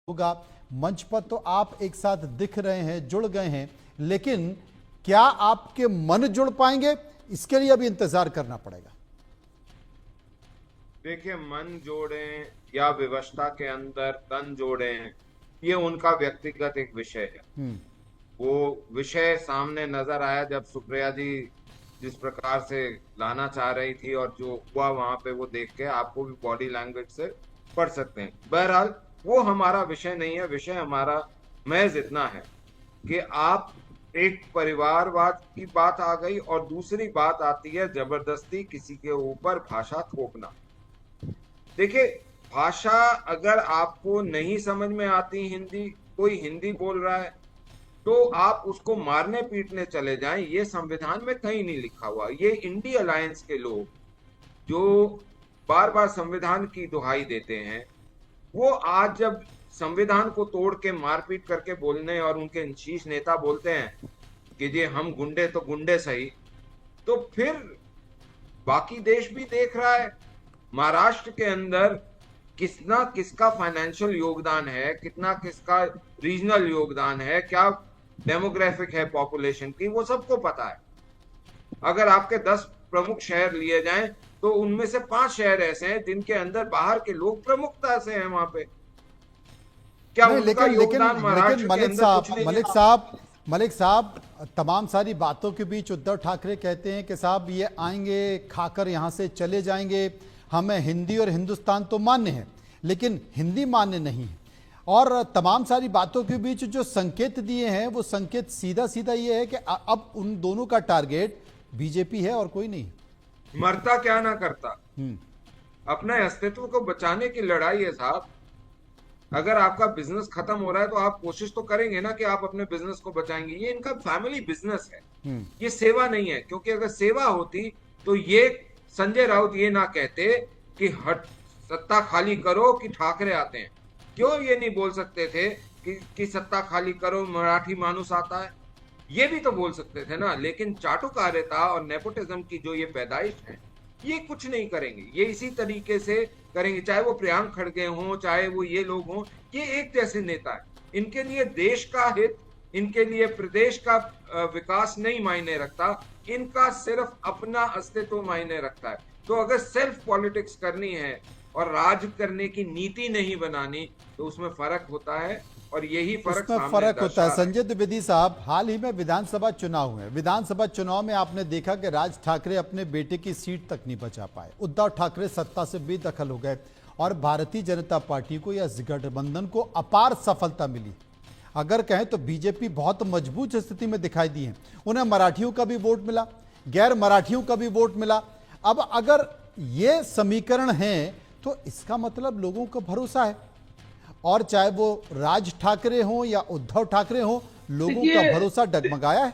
होगा। मंच पर तो आप एक साथ दिख रहे हैं, जुड़ गए हैं, लेकिन क्या आपके मन जुड़ पाएंगे? इसके लिए अभी इंतजार करना पड़ेगा। देखिए, मन जोड़ें या विवशता के अंदर तन जोड़ें, ये उनका व्यक्तिगत एक विषय है। वो विषय सामने नजर आया जब सुप्रिया जी जिस प्रकार से लाना चाह रही थी, और जो हुआ वहां पे वो देख के आपको भी बॉडी लैंग्वेज से पढ़ सकते हैं। बहरहाल वो हमारा विषय नहीं है। विषय हमारा महज इतना है कि आप एक परिवारवाद की बात आ गई और दूसरी बात आती है जबरदस्ती किसी के ऊपर भाषा थोपना। देखिए, भाषा अगर आपको नहीं समझ में आती, हिंदी कोई हिंदी बोल रहा है तो आप उसको मारने पीटने चले जाएं, ये संविधान में कहीं नहीं लिखा हुआ। ये इंडी अलायंस के लोग जो बार बार संविधान की दुहाई देते हैं, वो आज जब संविधान को तोड़ के मारपीट करके बोलने, और उनके शीर्ष नेता बोलते हैं कि जी हम गुंडे तो गुंडे सही, तो फिर बाकी देश भी देख रहा है महाराष्ट्र के अंदर कितना किसका फाइनेंशियल योगदान है, कितना किसका रीजनल योगदान है, क्या डेमोग्राफिक है पॉपुलेशन की, वो सबको पता है। अगर आपके 10 प्रमुख शहर लिए जाएं तो उनमें से 5 शहर ऐसे हैं जिनके अंदर बाहर के लोग प्रमुखता से हैं वहां पे। क्या नहीं, उनका लेकिन लेकिन योगदान लेकिन महाराष्ट्र के मलिक अंदर साहब कुछ नहीं मलिक है? साहब मलिक साहब तमाम सारी बातों के बीच उद्धव ठाकरे कहते हैं कि साहब ये आएंगे, खाकर यहां से चले जाएंगे, हमें हिंदी और हिंदुस्तान तो मान्य है लेकिन हिंदी मान्य नहीं है। और तमाम सारी बातों के बीच जो संकेत दिए हैं वो संकेत सीधा सीधा ये है कि अब उन दोनों का टारगेट बीजेपी है और कोई नहीं। मरता क्या ना करता, हम्म। अपने अस्तित्व को बचाने की लड़ाई है साहब। अगर आपका बिजनेस खत्म हो रहा है तो आप कोशिश तो करेंगे ना कि आप अपने बिजनेस को बचाएंगे। ये इनका फैमिली बिजनेस है, ये सेवा नहीं है। क्योंकि अगर सेवा होती तो ये संजय राउत ये ना कहते कि हट सत्ता खाली करो कि ठाकरे आते हैं। क्यों ये नहीं बोल सकते थे कि सत्ता खाली करो मराठी मानुस आता है? ये भी तो बोल सकते थे ना। लेकिन चाटुकारिता और नेपोटिज्म की जो ये पैदाइश है, ये कुछ नहीं करेंगे। ये इसी तरीके से करेंगे, चाहे वो प्रियांक खड़गे हों, चाहे वो ये लोग हों। ये एक जैसे नेता है। इनके लिए देश का हित, इनके लिए प्रदेश का विकास नहीं मायने रखता, इनका सिर्फ अपना अस्तित्व मायने रखता है। तो अगर सेल्फ पॉलिटिक्स करनी है और राज करने की नीति नहीं बनानी, तो उसमें फर्क होता है, और यही फर्क उसमें फर्क होता है। संजय द्विवेदी साहब, हाल ही में विधानसभा चुनाव हुए। विधानसभा चुनाव में आपने देखा कि राज ठाकरे अपने बेटे की सीट तक नहीं बचा पाए। उद्धव ठाकरे सत्ता से बेदखल हो गए और भारतीय जनता पार्टी को या गठबंधन को अपार सफलता मिली। अगर कहें तो बीजेपी बहुत मजबूत स्थिति में दिखाई दी है। उन्हें मराठियों का भी वोट मिला, गैर मराठियों का भी वोट मिला। अब अगर ये समीकरण है तो इसका मतलब लोगों को भरोसा है, और चाहे वो राज ठाकरे हो या उद्धव ठाकरे हो, लोगों का भरोसा डगमगाया है।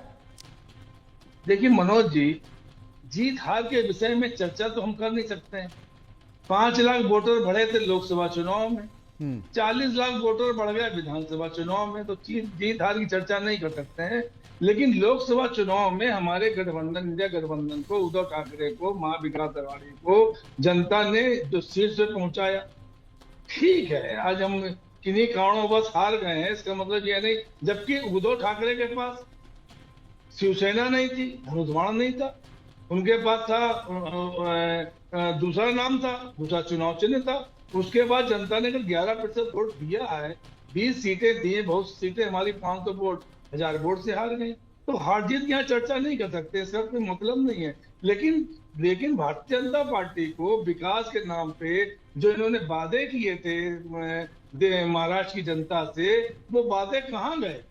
देखिए मनोज जी, जीत हार के विषय में चर्चा तो हम कर नहीं सकते हैं। 5 लाख वोटर बढ़े थे लोकसभा चुनाव में, 40 लाख वोटर बढ़ गए विधानसभा चुनाव में, तो जीत हार की चर्चा नहीं कर सकते हैं। लेकिन लोकसभा चुनाव में हमारे गठबंधन, इंडिया गठबंधन को, उद्धव ठाकरे को, मां विकास अघाड़ी को जनता ने जो शीर्ष पे पहुंचाया, ठीक है। आज हम किन्हीं कारणों बस हार गए हैं, इसका मतलब यह नहीं। जबकि उद्धव ठाकरे के पास शिवसेना नहीं थी, धनुष नहीं था, उनके पास था दूसरा नाम था, दूसरा चुनाव चिन्ह था। उसके बाद जनता ने अगर 11% वोट दिया है, 20 सीटें दी, बहुत सीटें हमारी 500 वोट 1000 वोट से हार गए। तो हार जीत की यहाँ चर्चा नहीं कर सकते, इसका कोई मतलब नहीं है। लेकिन भारतीय जनता पार्टी को विकास के नाम पे जो इन्होंने वादे किए थे महाराष्ट्र की जनता से, वो वादे कहाँ गए?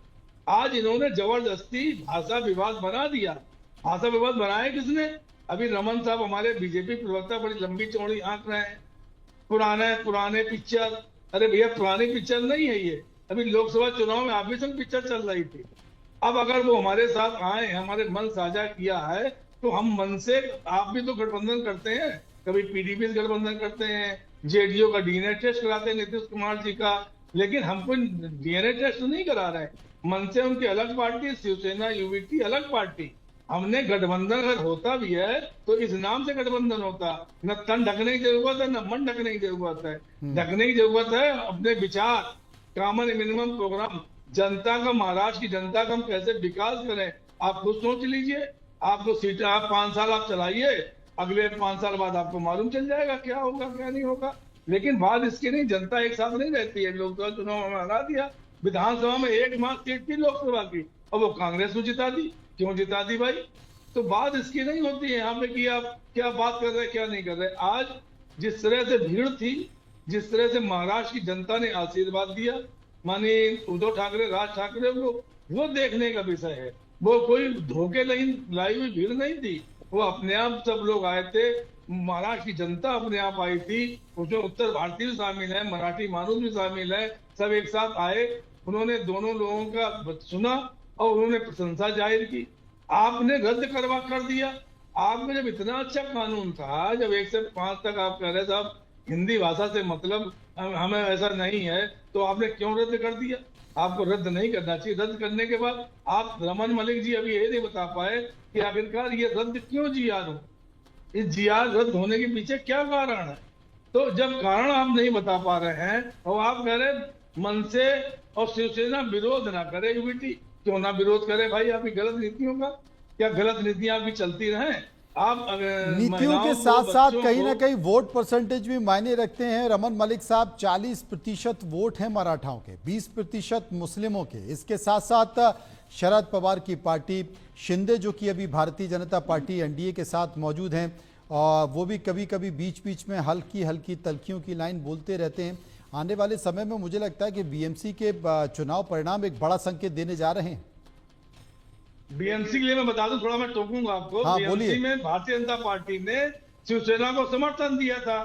आज इन्होंने जबरदस्ती भाषा विवाद बना दिया। भाषा विवाद बनाया किसने? अभी रमन साहब हमारे बीजेपी प्रवक्ता बड़ी लंबी चौड़ी आंक रहे हैं, पुराने पिक्चर। अरे भैया, पुरानी पिक्चर नहीं है ये। अभी लोकसभा चुनाव में आप भी सब पिक्चर चल रही थी। अब अगर वो हमारे साथ आए, हमारे मन साझा किया है, तो हम मन से, आप भी तो गठबंधन करते हैं, कभी पीडीपी से गठबंधन करते हैं, जेडीयू का डीएनए टेस्ट कराते हैं नीतीश कुमार जी का। लेकिन हमको डीएनए टेस्ट नहीं करा रहे। मन से उनकी अलग पार्टी, शिवसेना यूवीटी अलग पार्टी। हमने गठबंधन अगर होता भी है तो इस नाम से गठबंधन होता। न तन ढकने की जरूरत है, न मन ढकने की जरूरत है। ढकने की जरूरत है अपने विचार, कॉमन मिनिमम प्रोग्राम, जनता का, महाराष्ट्र की जनता का हम कैसे विकास करें, आप खुद सोच लीजिए। आपको सीटें, आप 5 साल आप चलाइए, अगले 5 साल बाद आपको मालूम चल जाएगा क्या होगा क्या नहीं होगा। लेकिन बात इसकी नहीं, जनता एक साथ नहीं रहती है। लोकसभा चुनाव में हरा दिया, विधानसभा में एक मात्र सीट थी लोकसभा की, और वो कांग्रेस को जिता दी। क्यों जिता दी भाई? तो बात इसकी नहीं होती है यहाँ पे कि आप क्या बात कर रहे हैं क्या नहीं कर रहे। आज जिस तरह से भीड़ थी, जिस तरह से महाराष्ट्र की जनता ने आशीर्वाद दिया माननीय उद्धव ठाकरे, राज ठाकरे को, वो देखने का विषय है। वो कोई धोखे लाई हुई भीड़ नहीं थी, वो अपने आप सब लोग आए थे। महाराष्ट्र की जनता अपने आप आई थी, उसमें उत्तर भारतीय भी शामिल है, मराठी मानुस भी शामिल है, सब एक साथ आए। उन्होंने दोनों लोगों का सुना और उन्होंने प्रशंसा जाहिर की। आपने रद्द कर दिया। आपने जब इतना अच्छा कानून था, जब 1 से 5 तक आप कह रहे साहब हिंदी भाषा से मतलब हमें ऐसा नहीं है, तो आपने क्यों रद्द कर दिया? आपको रद्द नहीं करना चाहिए। रद्द करने के बाद आप, रमन मलिक जी अभी ये नहीं बता पाए कि आखिरकार ये रद्द क्यों जीआर हो, इस जीआर रद्द होने के पीछे क्या कारण है। तो जब कारण आप नहीं बता पा रहे हैं और आप कह रहे मन से और शिवसेना विरोध ना करे, यूबीटी क्यों ना विरोध करे भाई? आपकी गलत नीतियों का, क्या गलत नीतियां आपकी चलती रहें? आप नीतियों के साथ साथ कहीं ना कहीं वोट परसेंटेज भी मायने रखते हैं। रमन मलिक साहब, 40% वोट हैं मराठाओं के, 20% मुस्लिमों के। इसके साथ साथ शरद पवार की पार्टी शिंदे, जो कि अभी भारतीय जनता पार्टी एनडीए के साथ मौजूद हैं, और वो भी कभी कभी बीच बीच में हल्की हल्की तल्खियों की लाइन बोलते रहते हैं। आने वाले समय में मुझे लगता है कि बीएमसी के चुनाव परिणाम एक बड़ा संकेत देने जा रहे हैं। बीएमसी के लिए मैं बता दूं, थोड़ा मैं टोकूंगा आपको। हाँ, बीएमसी में भारतीय जनता पार्टी ने शिवसेना को समर्थन दिया था।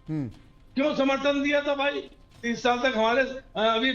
क्यों समर्थन दिया था भाई? 30 साल तक हमारे अभी